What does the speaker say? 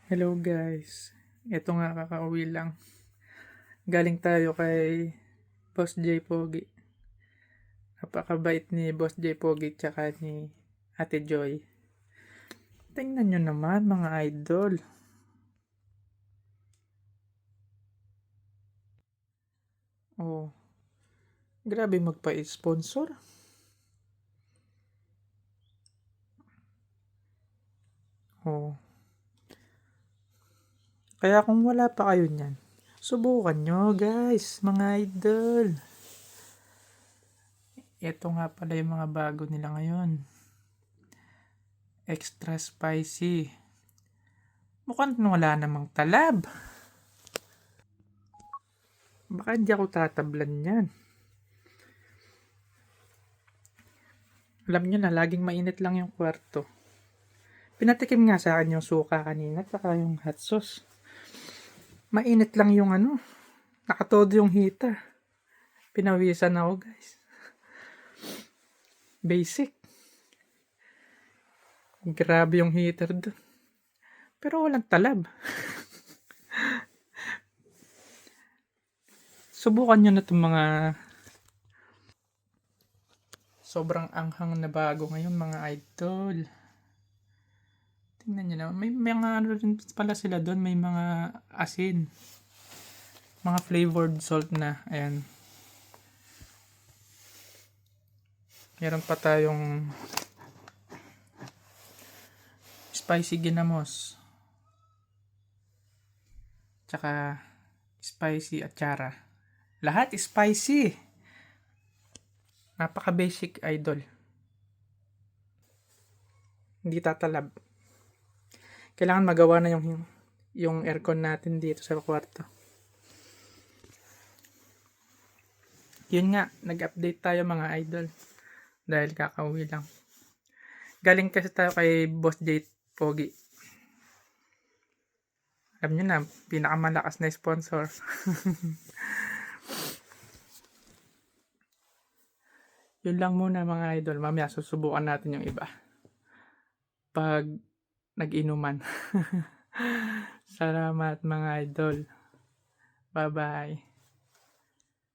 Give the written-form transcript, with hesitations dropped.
Hello guys, eto nga kakauwi lang. Galing tayo kay Boss J Pogi. Napakabait ni Boss J Pogi tsaka ni Ate Joy. Tingnan nyo naman mga idol. Oh, grabe magpa-sponsor. Oh, kaya kung wala pa kayo niyan, subukan nyo guys, mga idol. Ito nga pala yung mga bago nila ngayon. Extra spicy. Mukhang wala namang talab. Baka hindi ako tatablan yan. Alam nyo na, laging mainit lang yung kwarto. Pinatikim nga sa akin yung suka kanina, saka yung hot sauce. Mainit lang yung nakatodo yung heater. Pinawisan ako guys. Basic. Grabe yung heater doon. Pero walang talab. Subukan nyo na itong mga sobrang anghang na bago ngayon mga idol. Tingnan nyo na. May mga rin pala sila doon. May mga asin. Mga flavored salt na. Ayan. Meron pa tayong spicy ginamos. Tsaka spicy atsara. Lahat spicy. Napaka-basic idol. Hindi tatalab. Kailangan magawa na yung aircon natin dito sa kwarto. Yun nga, nag-update tayo mga idol. Dahil kakauwi lang. Galing kasi tayo kay Boss J Pogi. Alam nyo na, pinakamalakas na sponsor. Yun lang muna mga idol. Mamaya susubukan natin yung iba. Pag nag-inuman. Salamat mga idol. Bye-bye.